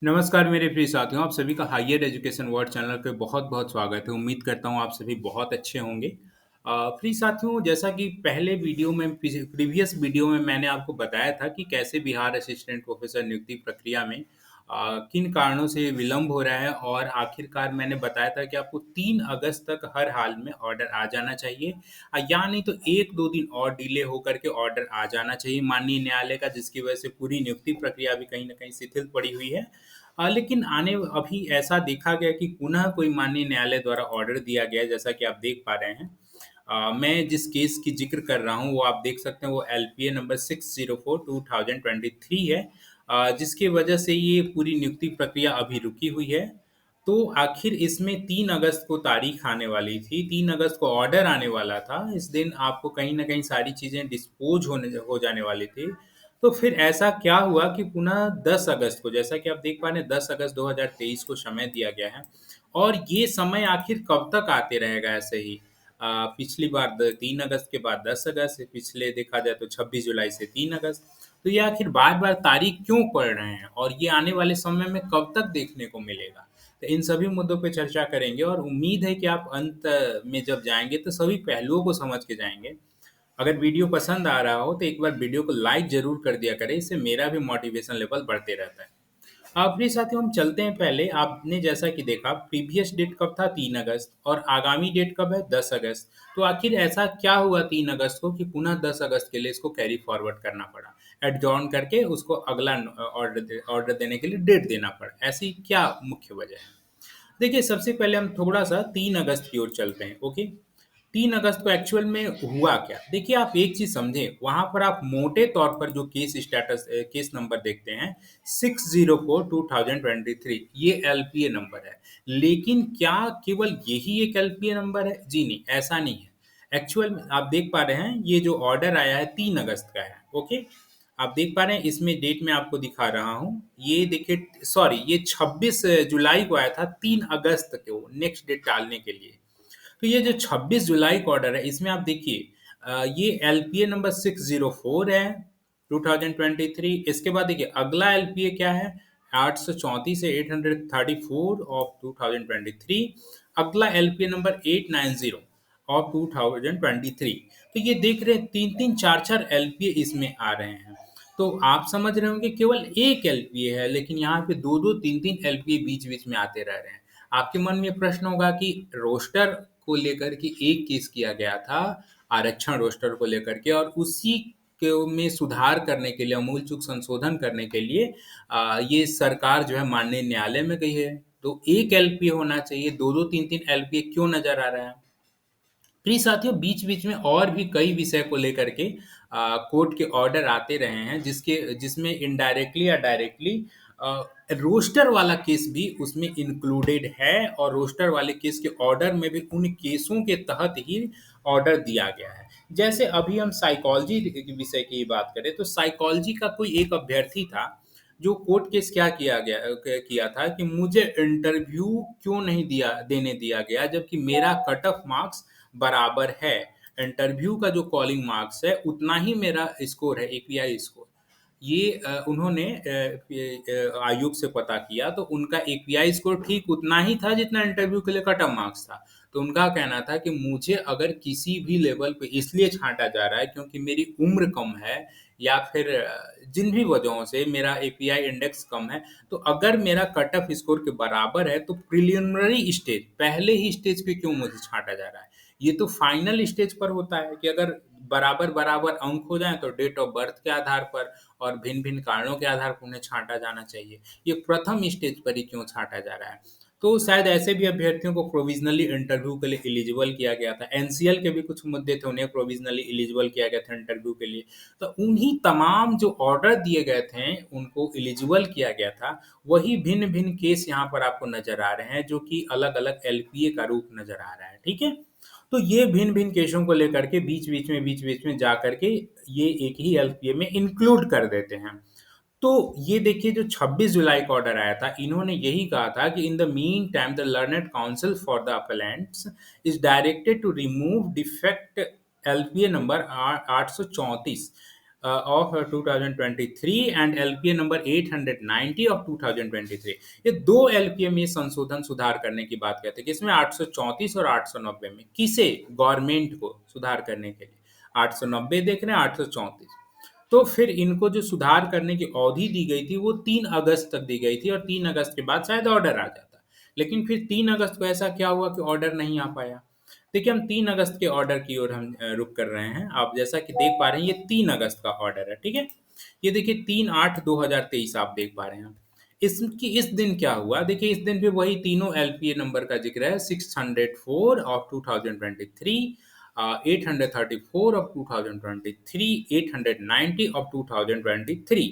नमस्कार मेरे प्रिय साथियों, आप सभी का हायर एजुकेशन वर्ल्ड चैनल पे बहुत-बहुत स्वागत है। उम्मीद करता हूँ आप सभी बहुत अच्छे होंगे। प्रिय साथियों, जैसा कि पहले वीडियो में प्रीवियस वीडियो में मैंने आपको बताया था कि कैसे बिहार असिस्टेंट प्रोफेसर नियुक्ति प्रक्रिया में किन कारणों से विलंब हो रहा है और आखिरकार मैंने बताया था कि आपको 3 अगस्त तक हर हाल में ऑर्डर आ जाना चाहिए। या नहीं तो 1-2 दिन और डिले होकर के ऑर्डर आ जाना चाहिए माननीय न्यायालय का, जिसकी वजह से पूरी नियुक्ति प्रक्रिया भी कहीं न कहीं शिथिल पड़ी हुई है। लेकिन अभी ऐसा देखा गया कि पुनः कोई माननीय न्यायालय द्वारा ऑर्डर दिया गया है, जैसा कि आप देख पा रहे हैं। मैं जिस केस की ज़िक्र कर रहा हूँ, वो आप देख सकते हैं, वो एलपीए नंबर 604/2023 है, जिसकी वजह से ये पूरी नियुक्ति प्रक्रिया अभी रुकी हुई है। तो आखिर इसमें 3 अगस्त को तारीख आने वाली थी, 3 अगस्त को ऑर्डर आने वाला था। इस दिन आपको कहीं न कहीं सारी चीज़ें डिस्पोज़ हो जाने वाली थी। तो फिर ऐसा क्या हुआ कि पुनः 10 अगस्त को, जैसा कि आप देख पा रहे हैं, 10 अगस्त 2023 को समय दिया गया है और ये समय आखिर कब तक आते रहेगा ऐसे ही? पिछली बार 3 अगस्त के बाद 10 अगस्त, पिछले देखा जाए तो 26 जुलाई से 3 अगस्त। तो ये आखिर बार-बार तारीख क्यों पड़ रहे हैं और ये आने वाले समय में कब तक देखने को मिलेगा? तो इन सभी मुद्दों पे चर्चा करेंगे और उम्मीद है कि आप अंत में जब जाएँगे तो सभी पहलुओं को समझ के जाएँगे। अगर वीडियो पसंद आ रहा हो तो एक बार वीडियो को लाइक ज़रूर कर दिया करें, इससे मेरा भी मोटिवेशन लेवल बढ़ते रहता है। प्रिय साथियों, हम चलते हैं पहले। आपने जैसा कि देखा, प्रीवियस डेट कब था? 3 अगस्त, और आगामी डेट कब है? 10 अगस्त। तो आखिर ऐसा क्या हुआ 3 अगस्त को कि पुनः 10 अगस्त के लिए इसको कैरी फॉरवर्ड करना पड़ा? एडजॉर्न करके उसको अगला ऑर्डर देने के लिए डेट देना पड़ा। ऐसी क्या मुख्य वजह है? देखिए, सबसे पहले हम थोड़ा-सा 3 अगस्त की ओर चलते हैं, ओके? 3 अगस्त को एक्चुअल में हुआ क्या? देखिए, आप एक चीज़ समझें, वहाँ पर आप मोटे तौर पर जो केस नंबर देखते हैं, 604/2023, ये एलपीए नंबर है। लेकिन क्या केवल यही एक एलपीए नंबर है? जी नहीं, ऐसा नहीं है। एक्चुअल में आप देख पा रहे हैं, ये जो ऑर्डर आया है 3 अगस्त का है, ओके? आप देख पा रहे हैं, इसमें डेट मैं आपको दिखा रहा हूँ। ये देखिए, सॉरी, ये 26 जुलाई को आया था, 3 अगस्त को नेक्स्ट डेट टालने के लिए। तो ये जो 26 जुलाई का ऑर्डर है, इसमें आप देखिए, ये एलपीए नंबर 604 है 2023। इसके बाद देखिए अगला एलपीए क्या है? 834 है, 834 ऑफ 2023। अगला एलपीए नंबर 890 ऑफ 2023। तो ये देख रहे हैं, 3-3 4-4 एलपीए इसमें आ रहे हैं। तो आप समझ रहे होंगे केवल एक एलपीए है, लेकिन यहाँ पे 2-2 3-3 एलपीए बीच-बीच में आते रह रहे हैं। आपके मन में प्रश्न होगा कि रोस्टर को लेकर के एक केस किया गया था, आरक्षण रोस्टर को लेकर के, और उसी के में सुधार करने के लिए, अमूलचूल संशोधन करने के लिए ये सरकार जो है माननीय न्यायालय में गई है। तो 1 एलपीए होना चाहिए, 2-2 3-3 एलपीए क्यों नज़र आ रहा है? प्रिय साथियों, बीच-बीच में और भी कई विषय को लेकर के कोर्ट के ऑर्डर आते रहे हैं, जिसमें इनडायरेक्टली या डायरेक्टली रोस्टर वाला केस भी उसमें इंक्लूडेड है, और रोस्टर वाले केस के ऑर्डर में भी उन केसों के तहत ही ऑर्डर दिया गया है। जैसे अभी हम साइकोलॉजी के विषय की बात करें, तो साइकोलॉजी का कोई एक अभ्यर्थी था, जो कोर्ट केस क्या किया था कि मुझे इंटरव्यू क्यों नहीं देने दिया गया, जबकि मेरा कट ऑफ मार्क्स बराबर है। इंटरव्यू का जो कॉलिंग मार्क्स है, उतना ही मेरा स्कोर है, एपीआई स्कोर। ये उन्होंने आयोग से पता किया, तो उनका एपीआई स्कोर ठीक उतना ही था जितना इंटरव्यू के लिए कट ऑफ मार्क्स था। तो उनका कहना था कि मुझे अगर किसी भी लेवल पे इसलिए छाँटा जा रहा है क्योंकि मेरी उम्र कम है, या फिर जिन भी वजहों से मेरा एपीआई इंडेक्स कम है, तो अगर मेरा कट ऑफ स्कोर के बराबर है, तो प्रिलिमिनरी स्टेज, पहले ही स्टेज पे क्यों मुझे छाँटा जा रहा है? ये तो फाइनल स्टेज पर होता है कि अगर बराबर-बराबर अंक हो जाएँ, तो डेट ऑफ बर्थ के आधार पर और भिन्न-भिन्न कारणों के आधार पर उन्हें छाँटा जाना चाहिए। ये प्रथम स्टेज पर ही क्यों छाँटा जा रहा है? तो शायद ऐसे भी अभ्यर्थियों को प्रोविज़नली इंटरव्यू के लिए एलिजिबल किया गया था। एनसीएल के भी कुछ मुद्दे थे, उन्हें प्रोविज़नली एलिजिबल किया गया था इंटरव्यू के लिए। तो उन्हीं तमाम जो ऑर्डर दिए गए थे, उनको एलिजिबल किया गया था, वही भिन्न-भिन्न केस यहाँ पर आपको नज़र आ रहे हैं, जो कि अलग-अलग एलपीए का रूप नज़र आ रहा है, ठीक है? तो ये भिन्न-भिन्न केसों को लेकर के बीच-बीच में जा कर के ये एक ही एलपीए में इंक्लूड कर देते हैं। तो ये देखिए, जो 26 जुलाई को ऑर्डर आया था, इन्होंने यही कहा था कि in the meantime the learned counsel for the appellants is directed to remove defect LPA number 834। Of 2023 and LPA number 890 of 2023। ये दो एलपीए में संशोधन सुधार करने की बात कहते हैं कि इसमें 834 और 890 में किसे, गवर्नमेंट को सुधार करने के लिए 890 देख रहे हैं, 834। तो फिर इनको जो सुधार करने की अवधि दी गई थी वो 3 अगस्त तक दी गई थी और 3 अगस्त के बाद शायद ऑर्डर आ जाता। लेकिन फिर 3 अगस्त को ऐसा क्या हुआ कि ऑर्डर नहीं आ पाया। देखिए, हम 3 अगस्त के ऑर्डर की ओर हम रुक कर रहे हैं। आप जैसा कि देख पा रहे हैं, ये 3 अगस्त का ऑर्डर है, ठीक है। ये देखिए 3/8/2023 आप देख पा रहे हैं। इसकी इस दिन क्या हुआ, देखिए इस दिन भी वही तीनों एलपीए नंबर का जिक्र है, 604 ऑफ 2023, 834 ऑफ 2023, 890 ऑफ 2023।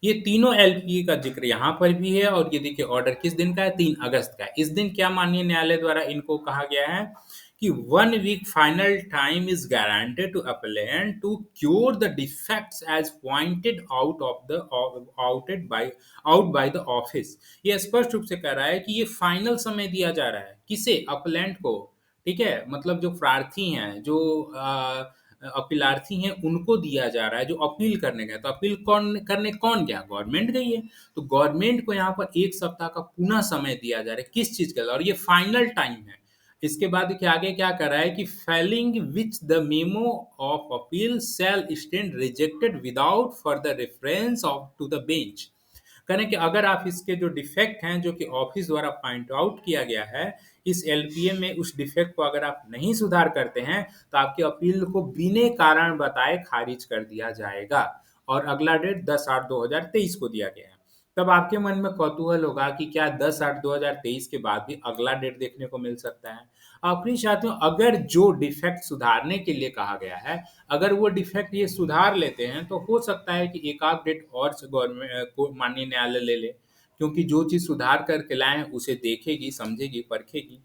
ये तीनों एलपीए का जिक्र यहाँ पर भी है और ये देखिए ऑर्डर किस दिन का है, 3 अगस्त का है। इस दिन क्या माननीय न्यायालय द्वारा इनको कहा गया है कि 1 week final time is guaranteed to appellant to cure the defects as pointed out by the office. ये स्पष्ट रूप से कह रहा है कि ये फाइनल समय दिया जा रहा है किसे, अपलेंट को, ठीक है। मतलब जो प्रार्थी हैं, जो अपीलार्थी हैं, उनको दिया जा रहा है जो अपील करने गए। तो अपील कौन गया, गवर्नमेंट गई है। तो गवर्नमेंट को यहाँ पर 1 सप्ताह का पुनः समय दिया जा रहा है किस चीज के लिए, और ये फाइनल टाइम है। इसके बाद देखिए आगे क्या कर रहा है कि failing which the memo of appeal shall stand rejected without further reference of to the bench. करें कि अगर आप इसके जो डिफेक्ट हैं जो कि ऑफिस द्वारा पॉइंट आउट किया गया है, इस एलपीए में उस डिफेक्ट को अगर आप नहीं सुधार करते हैं तो आपकी अपील को बिना कारण बताए खारिज कर दिया जाएगा। और अगला डेट 10/8/2023 को दिया गया है। तब आपके मन में कौतूहल होगा कि क्या 10/8/2023 के बाद भी अगला डेट देखने को मिल सकता है। अपनी साथियों, अगर जो डिफेक्ट सुधारने के लिए कहा गया है, अगर वो डिफेक्ट ये सुधार लेते हैं तो हो सकता है कि एक आध डेट और गवर्नमेंट को माननीय न्यायालय ले ले, क्योंकि जो चीज सुधार करके लाए हैं उसे देखेगी, समझेगी, परखेगी।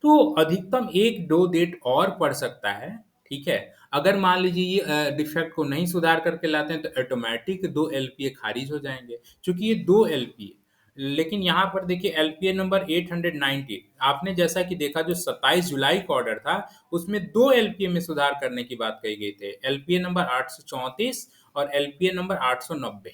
तो अधिकतम 1-2 डेट और पड़ सकता है, ठीक है। अगर मान लीजिए ये डिफेक्ट को नहीं सुधार करके लाते हैं तो ऑटोमेटिक 2 एलपीए खारिज हो जाएंगे, क्योंकि ये 2 एलपीए। लेकिन यहाँ पर देखिए एलपीए नंबर 890, आपने जैसा कि देखा जो 27 जुलाई का ऑर्डर था उसमें 2 एलपीए में सुधार करने की बात कही गई थी, एलपीए नंबर 834 और एलपीए नंबर 890।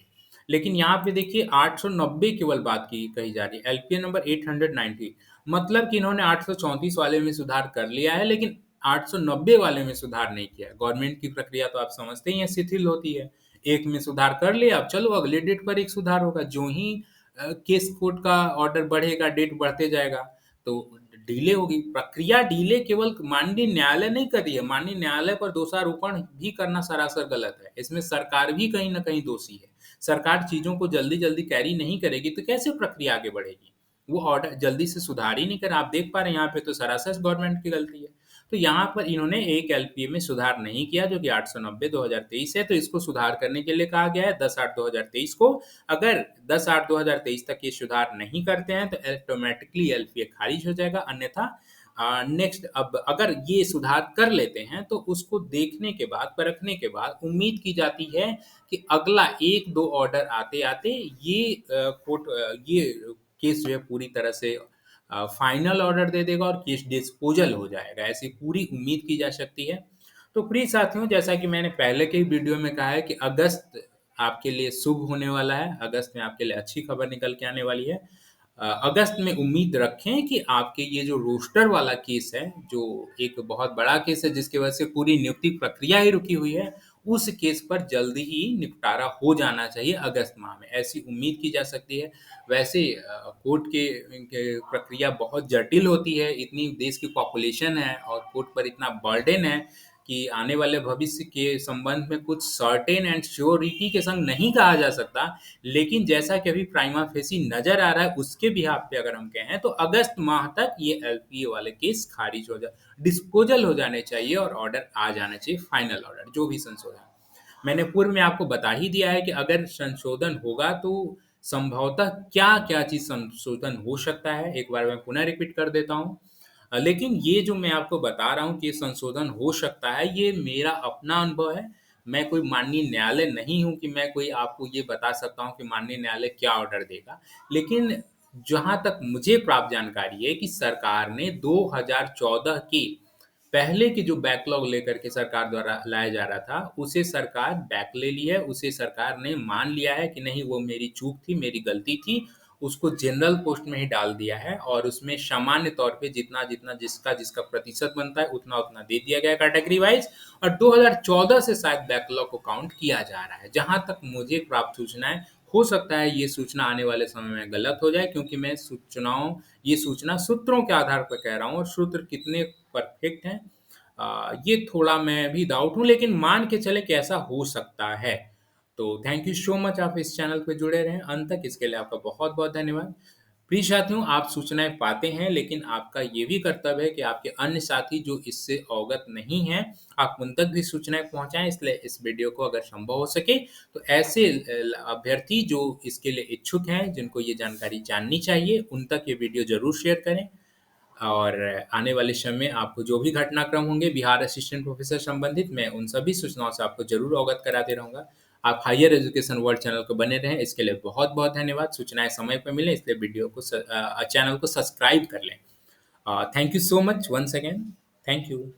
लेकिन यहाँ पे देखिए 890 केवल बात की कही जा रही है, एलपीए नंबर 890। मतलब कि इन्होंने 834 वाले में सुधार कर लिया है लेकिन 890 वाले में सुधार नहीं किया। गवर्नमेंट की प्रक्रिया तो आप समझते ही हैं, शिथिल होती है। एक में सुधार कर लिया, अब चलो अगले डेट पर एक सुधार होगा। जो ही केस कोर्ट का ऑर्डर बढ़ेगा, डेट बढ़ते जाएगा, तो डिले होगी। प्रक्रिया डिले केवल माननीय न्यायालय नहीं कर रही है, माननीय न्यायालय पर दोषारोपण भी करना सरासर गलत है। इसमें सरकार भी कहीं ना कहीं दोषी है। सरकार चीजों को जल्दी जल्दी कैरी नहीं करेगी तो कैसे प्रक्रिया आगे बढ़ेगी। वो ऑर्डर जल्दी से सुधार ही नहीं कर, आप देख पा रहे हैं यहाँ पे तो सरासर गवर्नमेंट की गलती है। तो यहाँ पर इन्होंने एक एलपीए में सुधार नहीं किया जो कि 890/2023 है, तो इसको सुधार करने के लिए कहा गया है 10/8/2023 को। अगर 10/8/2023 तक ये सुधार नहीं करते हैं तो ऑटोमेटिकली एलपीए खारिज हो जाएगा। अन्यथा नेक्स्ट, अब अगर ये सुधार कर लेते हैं तो उसको देखने के बाद, परखने के बाद उम्मीद की जाती है कि अगला 1-2 ऑर्डर आते आते ये ये केस जो है पूरी तरह से फाइनल ऑर्डर दे देगा और केस डिस्पोजल हो जाएगा, ऐसी पूरी उम्मीद की जा सकती है। तो प्रिय साथियों, जैसा कि मैंने पहले के ही वीडियो में कहा है कि अगस्त आपके लिए शुभ होने वाला है, अगस्त में आपके लिए अच्छी खबर निकल के आने वाली है। अगस्त में उम्मीद रखें कि आपके ये जो रोस्टर वाला केस है, जो एक बहुत बड़ा केस है जिसकी वजह से पूरी नियुक्ति प्रक्रिया ही रुकी हुई है, उस केस पर जल्दी ही निपटारा हो जाना चाहिए अगस्त माह में, ऐसी उम्मीद की जा सकती है। वैसे कोर्ट के प्रक्रिया बहुत जटिल होती है, इतनी देश की पॉपुलेशन है और कोर्ट पर इतना बर्डन है कि आने वाले भविष्य के संबंध में कुछ सर्टेन एंड श्योरिटी के संग नहीं कहा जा सकता। लेकिन जैसा कि अभी प्राइमा फेसी नजर आ रहा है उसके बिहाफ पे अगर हम कहें तो अगस्त माह तक ये एलपीए वाले केस खारिज हो जाए, डिस्पोजल हो जाने चाहिए और ऑर्डर आ जाना चाहिए, फाइनल ऑर्डर जो भी संशोधन। मैंने पूर्व में आपको बता ही दिया है कि अगर संशोधन होगा तो संभवतः क्या क्या चीज संशोधन हो सकता है, एक बार मैं पुनः रिपीट कर देता हूँ। लेकिन ये जो मैं आपको बता रहा हूँ कि ये संशोधन हो सकता है, ये मेरा अपना अनुभव है। मैं कोई माननीय न्यायालय नहीं हूँ कि मैं कोई आपको ये बता सकता हूँ कि माननीय न्यायालय क्या ऑर्डर देगा। लेकिन जहाँ तक मुझे प्राप्त जानकारी है कि सरकार ने 2014 के पहले की जो बैकलॉग लेकर के सरकार द्वारा लाया जा रहा था, उसे सरकार बैक ले ली है, उसे सरकार ने मान लिया है कि नहीं वो मेरी चूक थी, मेरी गलती थी, उसको जनरल पोस्ट में ही डाल दिया है और उसमें सामान्य तौर पे जितना-जितना जिसका प्रतिशत बनता है उतना-उतना दे दिया गया है कैटेगरी वाइज़ और 2014 से शायद बैकलॉग को काउंट किया जा रहा है। जहाँ तक मुझे प्राप्त सूचना है, हो सकता है ये सूचना आने वाले समय में गलत हो जाए क्योंकि मैं ये सूचना सूत्रों के आधार पर कह रहा हूँ और सूत्र कितने परफेक्ट हैं ये थोड़ा मैं भी डाउट हूँ लेकिन मान के चले कि ऐसा हो सकता है। तो थैंक यू सो मच आप इस चैनल पे जुड़े रहें अंत तक, इसके लिए आपका बहुत-बहुत धन्यवाद। प्रिय साथियों, आप सूचनाएँ पाते हैं लेकिन आपका ये भी कर्तव्य है कि आपके अन्य साथी जो इससे अवगत नहीं हैं, आप उन तक भी सूचनाएँ पहुँचाएँ इसलिए इस वीडियो को अगर संभव हो सके तो ऐसे अभ्यर्थी जो इसके लिए इच्छुक हैं, जिनको ये जानकारी जाननी चाहिए, उन तक ये वीडियो ज़रूर शेयर करें। और आने वाले समय में आपको जो भी घटनाक्रम होंगे बिहार असिस्टेंट प्रोफेसर संबंधित, मैं उन सभी सूचनाओं से आपको ज़रूर अवगत कराते रहूँगा। आप हायर एजुकेशन वर्ल्ड चैनल को बने रहें, इसके लिए बहुत-बहुत धन्यवाद। सूचनाएँ समय पे मिलें इसलिए वीडियो को चैनल को सब्सक्राइब कर लें। Thank you so much once again. Thank you.